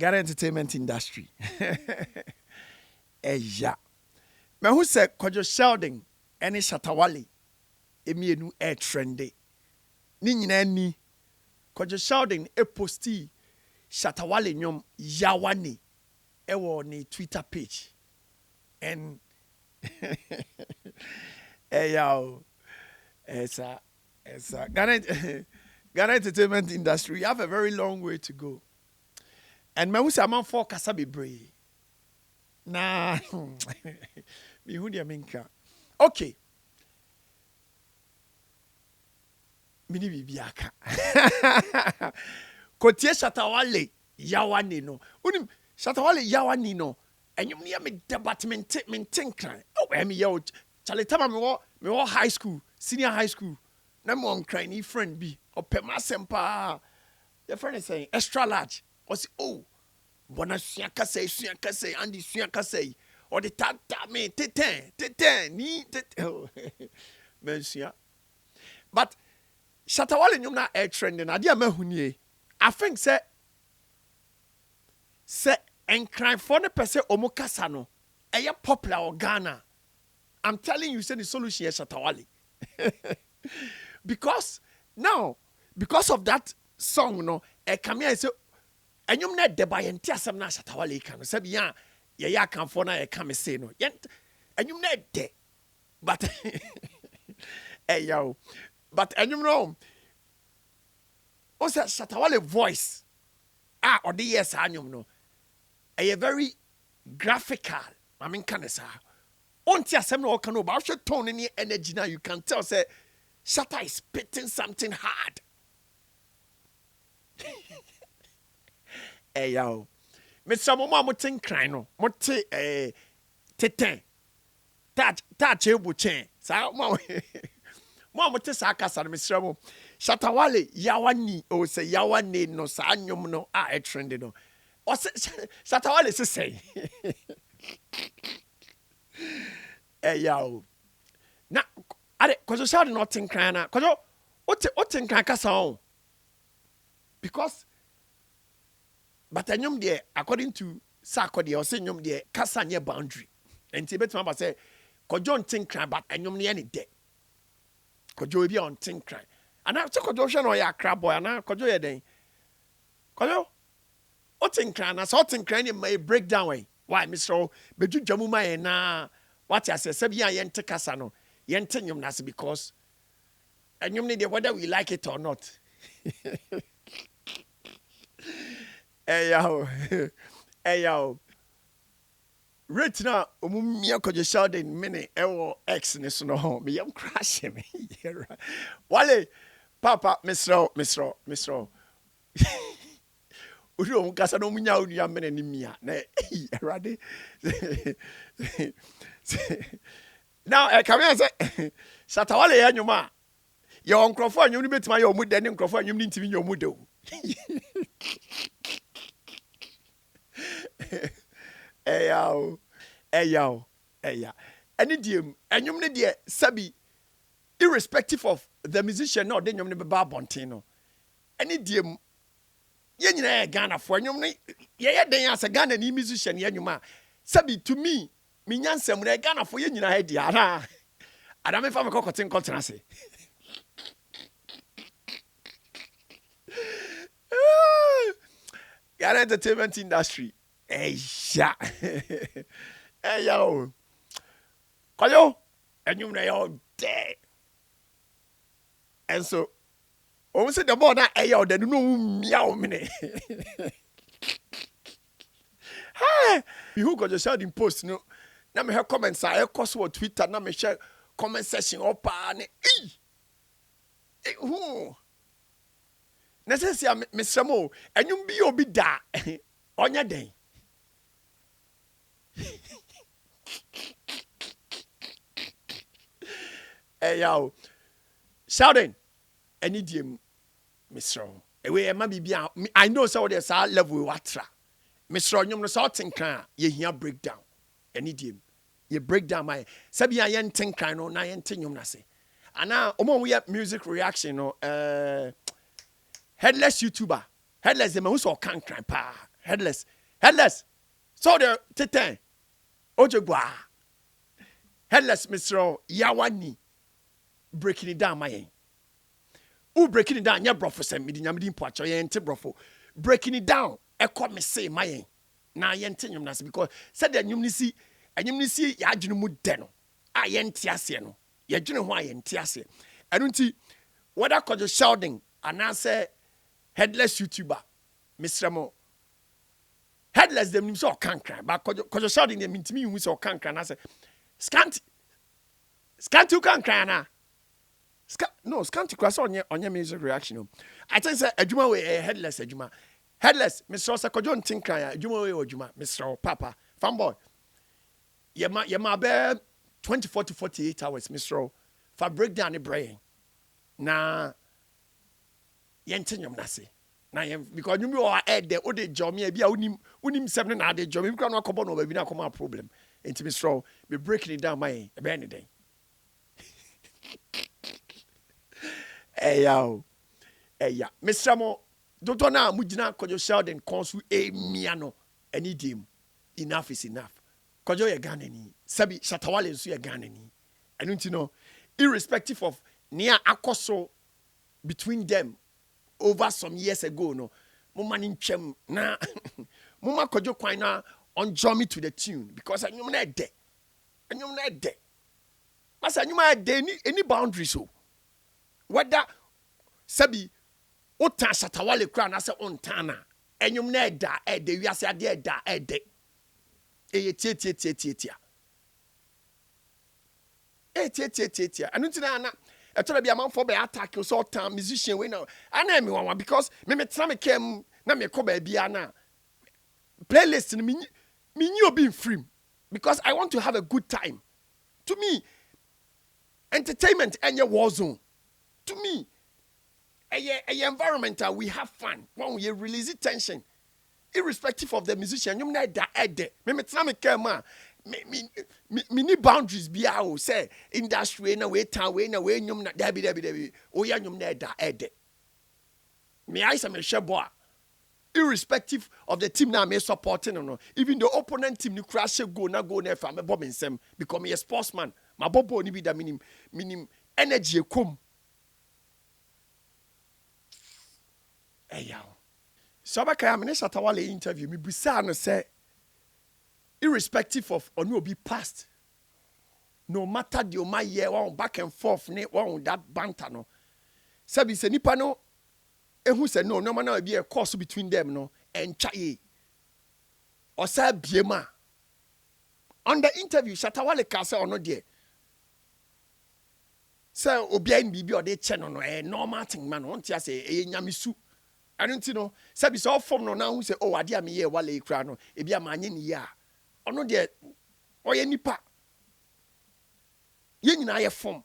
Ghana entertainment industry. Yeah. Me who said Kwadwo Sheldon any SHATTAWALE emienu trendy. Ni nyina ni Kwadwo Sheldon posti SHATTAWALE nyom Yawa ni ewo ni Twitter page. And yo, it's a Ghana entertainment industry. You have a very long way to go. And me who say man for kasa bebre. Nah, me who dia minka. Okay. Mini bibiaka. Kotie SHATTAWALE Yawa ni no. Unim SHATTAWALE Yawa ni no. Enyum ni me department kran. Oh, me yo chale tama me wo high school, senior high school. Na me on cry ni friend bi. Opema sempa. Your friend is saying extra large. O say oh Bonah suaka say, Andy suaka say, or the tata me teten ni teten. Mensia. But SHATTAWALE nyum na air trending. Adia mahunie. I think say enkran for the person omo kasa no. Eye popular or Ghana. I'm telling you, say the solution is SHATTAWALE. Because of that song, no, come here and say. And you net de by and some na SHATTAWALE can say ya can for na come say no. And you net de. But hey yo. But and you know also SHATTAWALE voice or the yes anyum no. A very graphical. I mean can say onti asem no can no but tone any energy now you can tell say Shatta is spitting something hard. Hey yo, Mr. Mama motin crying no, mote teten, touch buchen. Sa mama, mama mote sa kasa Mr. Mo. SHATTAWALE Yawa ni o say Yawa ni no sa anyom no a trend no. O say SHATTAWALE say. Hey yo, na ade Kwadwo Sheldon not tin crying na. Kwadwo o tin crying kasa on. Because but anyum there, according to Sakodi, or say nyum there, kasa nye boundary. And Tibet mama say, Kwadwo think cry, but anyum ni any day. Kwadwo be on think cry. And I took Kwadwo shano ya crab boy, and I Kwadwo ye den. Kwadwo, o think cry, na so think cry ni may break down way. Why, Mr. Beju jamuma na what I say, sebi ya yente kasa no, yente nyum nasi because anyum ni there whether we like it or not. Hey yo. Right now, Mia Kwadwo Sheldon mini ewo X ni so no me yam crash me. Wale Papa Mr. Uru on kasa no munya unu ya mene ni mia. Na erade. Now come here say SHATTAWALE ya nyuma. Your nkrofo anyum ni betima your mu de ni nkrofo anyum ni ntimi your mu de. Hey yo. Any diem, and you need dear Sabi, irrespective of the musician, no, then you never bar bontino. Any diem, yen Ghana for you, yeah, then as a Ghana musician, yenuma. Sabi to me nyansem na Ghana for yen na head ya. Adam if I'm a cocking continency. Ghana entertainment industry. Hey, yeah. Hey, yo. Kwadwo, and you know you're dead. And so, when say the Bonah, hey, yo, then no meow minute. Hi, you got your Sheldon post, no. Now me have comments, I cost what Twitter, now me share comment section up and who? Necessary, Mr. Mo, and you be obi da on your day. Hey yo, Sheldon, any diem, Mr. Away, maybe I know so there's a level watra. Mr. You know, sorting can you hear breakdown. Any diem, you break down my Sabia yen think kind or nine tin nase. And now, we have music reaction or headless YouTuber, headless the man who saw can't cry pa. Headless. So the Titan. Ojegwa. Headless, Mr. Yawani. Breaking it down, my. Who breaking it down? Yeah, bro, for some meeting. I'm doing poacher. Yeah, bro. Breaking it down. Echo me say, my. Na yentin nas because said that you see, and you see, ya junu deno. I yentiase no. Ya junu ho yentiase. I don't see what I call the shouting and I say headless YouTuber, Mr. Mo. Headless them so can't cry, but cause you're shouting them into me, who so can't cry. And I say, Scant you can't cry now. No, Scant cross on your music reaction. I think say a Juma way headless a Juma. Headless, Mr. Sakojon think cry, Juma way or Juma, Mr. Papa, fanboy. Yema bear 24 to 48 hours, Mr. For breakdown the brain. Na yentenyom nase. Na because you know I the ode job me bia unim 7 na de job me kwa no akobo no ba bi na akoma problem. Enti Mr. be breaking it down my e be any day. Hey yo. Mr. Mo Doctor na mujina Kwadwo Sheldon konsu miano any dim. Enough is enough. Kwadwo ye Ghanani. Sabi Shattawale nso ye Ghanani. I don't know irrespective of near akoso between them over some years ago no mama nchem na mama Kwadwo kwan na on me to the tune because anyum na de mas anyum na de any boundaries so whether sabi ota Shattawale kra na se ontana enyum na da wiase ade da eye tie anu tina na etoro bia manfo be attack so time musician we now ana me wan because me tena me kem na me ko ba bia na playlist ni me obi free because I want to have a good time. To me entertainment and war zone. To me a environment we have fun when we release tension irrespective of the musician you na da ede me tena me kem me ni boundaries bia o say industry na we town we na we nyum na dabi o ya nyum na da ede me I say me shebo irrespective of the team na me supporting no even the opponent team ni crash go na fa me bob nsem because me a sportsman my bobo ni bi da minim energy ekom eyaw so ba kai am ne Shattawale interview me bisa no say irrespective of or no be past no matter the my year one back and forth ne one that banter no sabi se nipa no ehu se no man na be a course between them no encha ye o sa biema on the interview Shattawale ka say ono de say obi an bibi o de che no normal thing man won tia say e nyamisu I don't know sabi so form no na hu say oh ade am ye wale kra no e bia ma anye ni ya ono de oye nipa ye nyina ye form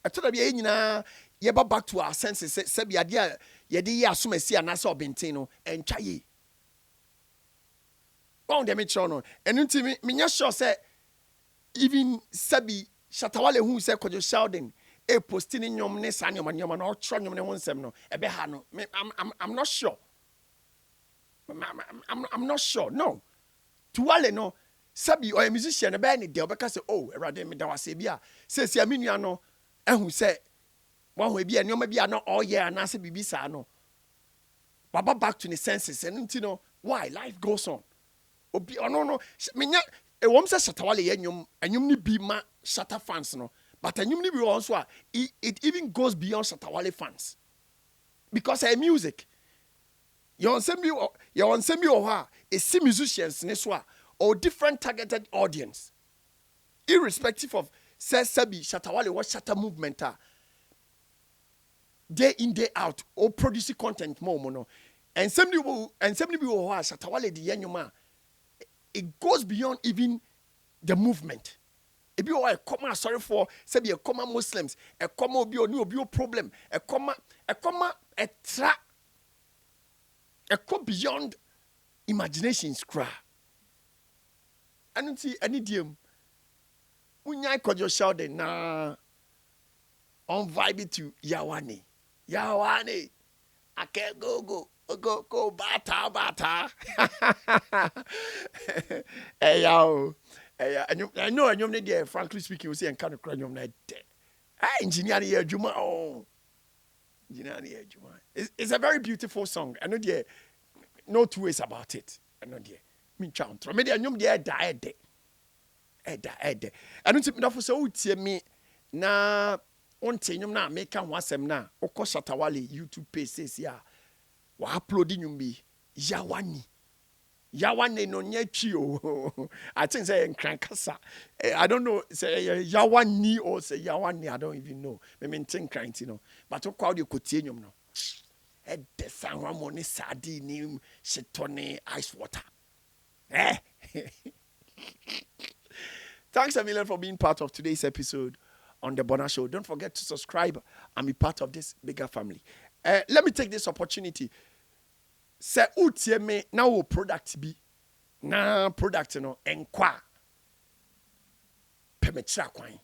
atoda bia ye nyina ye ba back to our senses se bia de ye de ye asomasi anase obenten no entwa ye won de me chro no enu nti me nya sure say even sabi Shattawale hu say Kwadwo Sheldon e posting nyom ne sa nyom na o chro nyom ne ho nsem no ebe ha no I'm not sure I'm not sure no to wale no sabi or a musician be ni de obeka say oh erade me da wase bia say aminua no ehu say wan ho bia nyoma bia no all year na say bibi sa no baba back to the senses and you know why life goes on obi ono no menya e wom say Shattawale ye nyom ni bi ma Shatta fans no but anyum ni bi also it even goes beyond Shattawale fans because music you on semi or is musicians ne so or different targeted audience irrespective of say sabi Shattawale what Shatta movement day in day out or producing content more no and some people Shattawale the yenyuma it goes beyond even the movement. If you are a comma sorry for say be a comma Muslims a comma obi problem a comma a tra a go beyond imaginations cry. I don't see any diem. Unyai Kwadwo Sheldon na on vibe to Yawa. I can't go. Go bata. Hey yo. And I know and you there, frankly speaking, you see and kind of cry you engineer here Juma. Oh. Engineer here Juma. It's a very beautiful song. I know there no two ways about it. I know there. Me chant. Me there nyum there die. Ede. I don't think for so tie me na on nyum na make am wasem na okọ SHATTAWALE YouTube page says ya wa upload nyum bi Yawa no nye twi o. I think say nkran kasa. I don't know say Yawa ni or say Yawa ni, I don't even know. Me maintain nkran ti no. But okọ audio kotie nyum no. Ede sanwa mo ni sadi ni shitone ice water. Thanks a million for being part of today's episode on The Bonah Show. Don't forget to subscribe and be part of this bigger family. Let me take this opportunity. Say, utie me na wo product bi. Na product no enkwa. Pemetra kwan.